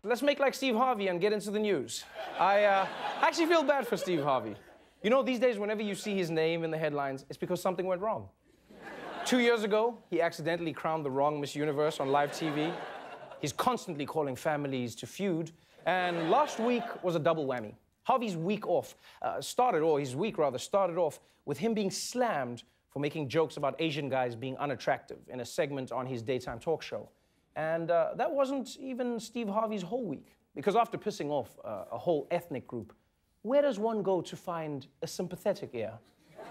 Let's make like Steve Harvey and get into the news. I actually feel bad for Steve Harvey. You know, these days, whenever you see his name in the headlines, it's because something went wrong. 2 years ago, he accidentally crowned the wrong Miss Universe on live TV. He's constantly calling families to feud. And last week was a double whammy. Harvey's week started off with him being slammed for making jokes about Asian guys being unattractive in a segment on his daytime talk show. And that wasn't even Steve Harvey's whole week. Because after pissing off a whole ethnic group, where does one go to find a sympathetic ear?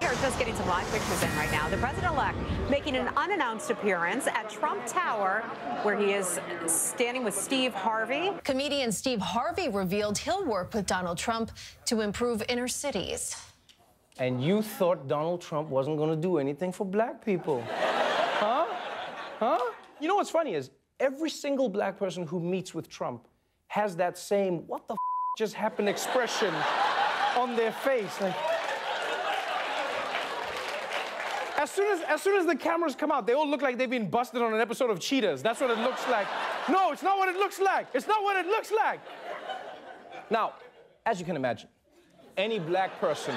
We're just getting some live pictures in right now. The president-elect making an unannounced appearance at Trump Tower, where he is standing with Steve Harvey. Comedian Steve Harvey revealed he'll work with Donald Trump to improve inner cities. And you thought Donald Trump wasn't going to do anything for black people? Huh? Huh? You know what's funny is every single black person who meets with Trump has that same "what the f just happened" expression on their face. Like, as soon as the cameras come out, they all look like they've been busted on an episode of Cheaters. That's what it looks like. No, it's not what it looks like. It's not what it looks like. Now, as you can imagine, any black person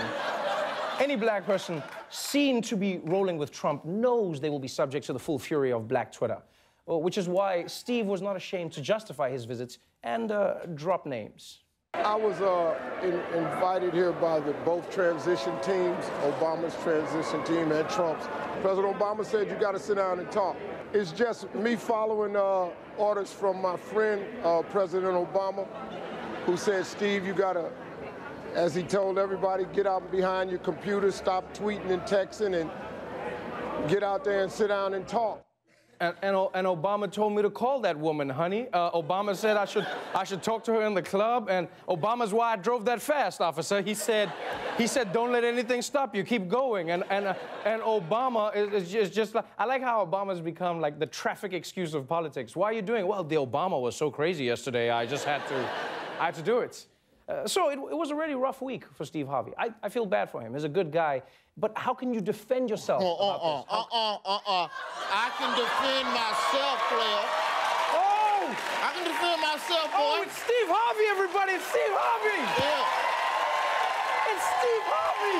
seen to be rolling with Trump knows they will be subject to the full fury of black Twitter, which is why Steve was not ashamed to justify his visits and drop names. I was invited here by both transition teams, Obama's transition team and Trump's. President Obama said you got to sit down and talk. It's just me following orders from my friend, President Obama, who said, Steve, you got to, as he told everybody, get out behind your computer, stop tweeting and texting, and get out there and sit down and talk. And Obama told me to call that woman, honey. Obama said I should talk to her in the club, and Obama's why I drove that fast, officer. He said, don't let anything stop you, keep going. And Obama is just like, I like how Obama's become like the traffic excuse of politics. Why are you doing it? Well, the Obama was so crazy yesterday, I just had to do it. So it was a really rough week for Steve Harvey. I feel bad for him. He's a good guy. But how can you defend yourself about this? I can defend myself, player. Oh! I can defend myself, boy. Oh, it's Steve Harvey, everybody. It's Steve Harvey. Yeah. It's Steve Harvey.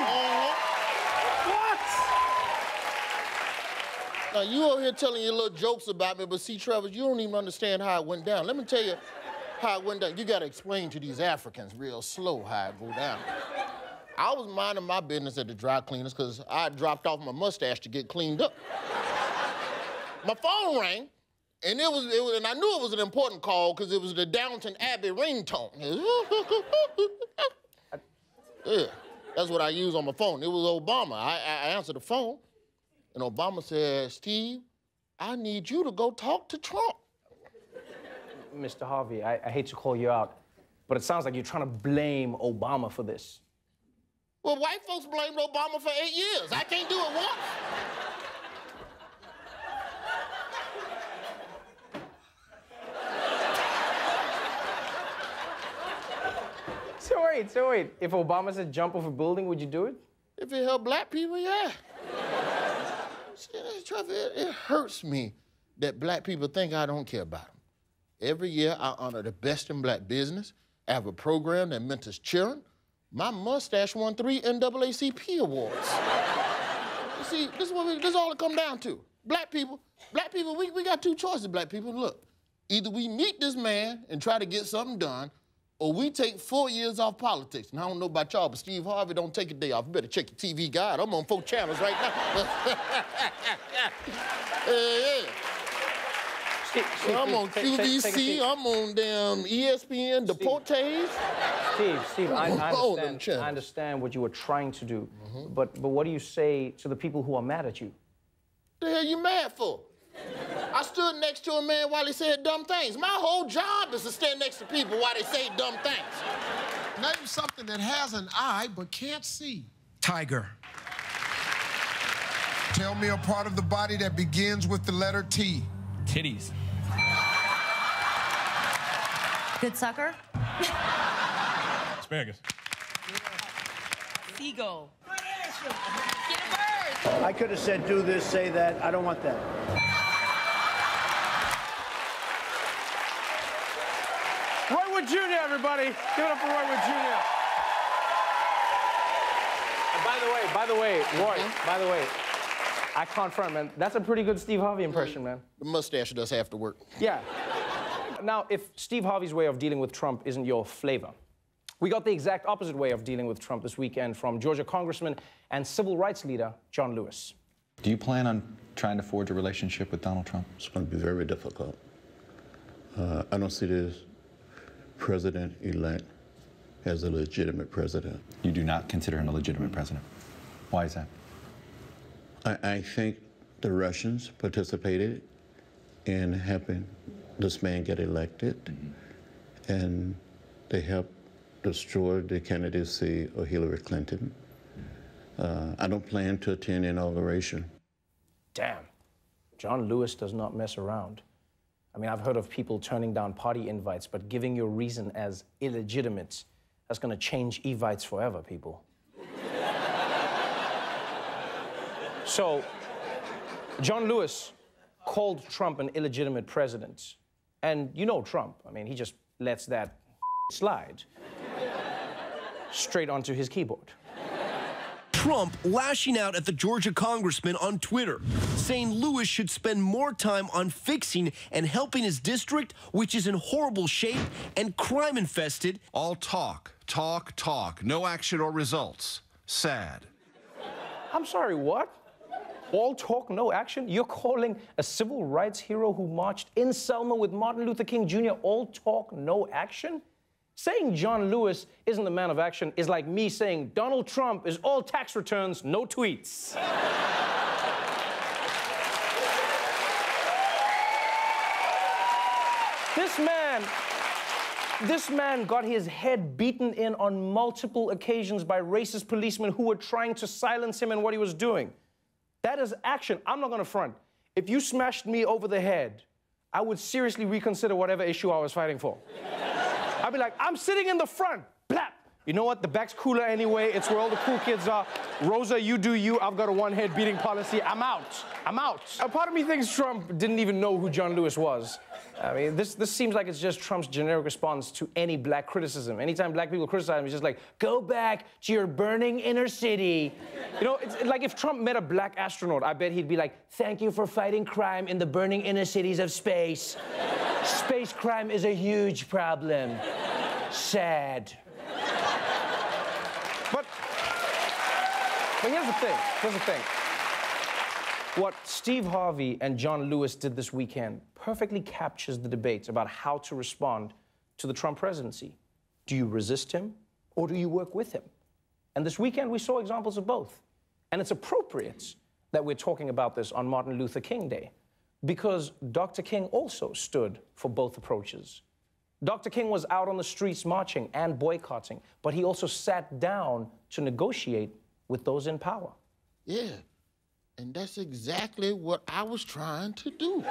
What? Now, you over here telling your little jokes about me, but see, Trevor, you don't even understand how it went down. Let me tell you how it went down. You got to explain to these Africans real slow how it go down. I was minding my business at the dry cleaners because I dropped off my mustache to get cleaned up. My phone rang, and and I knew it was an important call because it was the Downton Abbey ringtone. Yeah, that's what I use on my phone. It was Obama. I answered the phone, and Obama said, Steve, I need you to go talk to Trump. Mr. Harvey, I hate to call you out, but it sounds like you're trying to blame Obama for this. Well, white folks blamed Obama for 8 years. I can't do it once. So wait. If Obama said jump off a building, would you do it? If it helped black people, yeah. See, Trevor, it hurts me that black people think I don't care about them. Every year, I honor the best in black business. I have a program that mentors children. My mustache won 3 NAACP awards. You see, this is all it comes down to. Black people, we got 2 choices, black people. Look, either we meet this man and try to get something done, or we take 4 years off politics. And I don't know about y'all, but Steve Harvey don't take a day off. You better check your TV guide. I'm on 4 channels right now. Yeah. I'm on QVC, I'm on damn ESPN, Deportes. Steve, I understand what you were trying to do, but what do you say to the people who are mad at you? The hell you mad for? I stood next to a man while he said dumb things. My whole job is to stand next to people while they say dumb things. Name something that has an eye but can't see. Tiger. Tell me a part of the body that begins with the letter T. Titties. Good sucker? Asparagus. Seagull. Get a bird. I could have said do this, say that. I don't want that. Roywood Jr., everybody. Give it up for Roywood Jr. And by the way, Roy, by the way, I confirm, man, that's a pretty good Steve Harvey impression, man. The mustache does have to work. Yeah. Now, if Steve Harvey's way of dealing with Trump isn't your flavor, we got the exact opposite way of dealing with Trump this weekend from Georgia Congressman and civil rights leader John Lewis. Do you plan on trying to forge a relationship with Donald Trump? It's going to be very difficult. I don't see this president-elect as a legitimate president. You do not consider him a legitimate president. Why is that? I think the Russians participated in helping this man get elected, and they helped destroy the candidacy of Hillary Clinton. I don't plan to attend the inauguration. Damn. John Lewis does not mess around. I mean, I've heard of people turning down party invites, but giving your reason as illegitimate, that's gonna change evites forever, people. So, John Lewis called Trump an illegitimate president. And you know Trump, I mean, he just lets that slide straight onto his keyboard. Trump lashing out at the Georgia congressman on Twitter, saying Lewis should spend more time on fixing and helping his district, which is in horrible shape and crime-infested. All talk, talk, talk, no action or results. Sad. I'm sorry, what? All talk, no action? You're calling a civil rights hero who marched in Selma with Martin Luther King Jr. all talk, no action? Saying John Lewis isn't the man of action is like me saying Donald Trump is all tax returns, no tweets. This man got his head beaten in on multiple occasions by racist policemen who were trying to silence him and what he was doing. That is action. I'm not gonna front. If you smashed me over the head, I would seriously reconsider whatever issue I was fighting for. I'd be like, I'm sitting in the front, blap. You know what, the back's cooler anyway, it's where all the cool kids are. Rosa, you do you, I've got a one-head beating policy, I'm out. A part of me thinks Trump didn't even know who John Lewis was. I mean, this seems like it's just Trump's generic response to any black criticism. Anytime black people criticize him, he's just like, go back to your burning inner city. You know, it's like if Trump met a black astronaut, I bet he'd be like, thank you for fighting crime in the burning inner cities of space. Space crime is a huge problem. Sad. But here's the thing. What Steve Harvey and John Lewis did this weekend perfectly captures the debate about how to respond to the Trump presidency. Do you resist him or do you work with him? And this weekend we saw examples of both. And it's appropriate that we're talking about this on Martin Luther King Day, because Dr. King also stood for both approaches. Dr. King was out on the streets marching and boycotting, but he also sat down to negotiate with those in power. Yeah, and that's exactly what I was trying to do.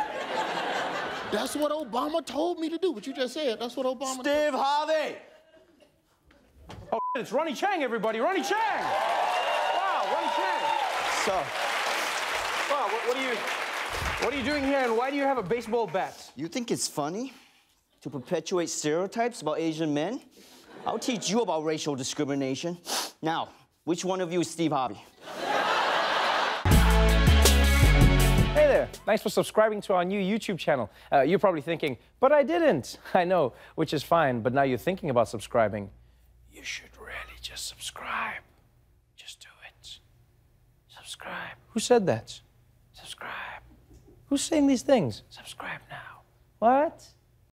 That's what Obama told me to do. What you just said, that's what Obama told me. Steve Harvey! Oh, it's Ronnie Chang, everybody. Ronnie Chang! Wow, Ronnie Chang. So, wow, what are you doing here, and why do you have a baseball bat? You think it's funny to perpetuate stereotypes about Asian men? I'll teach you about racial discrimination. Now, which one of you is Steve Harvey? Hey there, thanks for subscribing to our new YouTube channel. You're probably thinking, but I didn't. I know, which is fine, but now you're thinking about subscribing. You should really just subscribe. Just do it. Subscribe. Who said that? Subscribe. Who's saying these things? Subscribe now. What?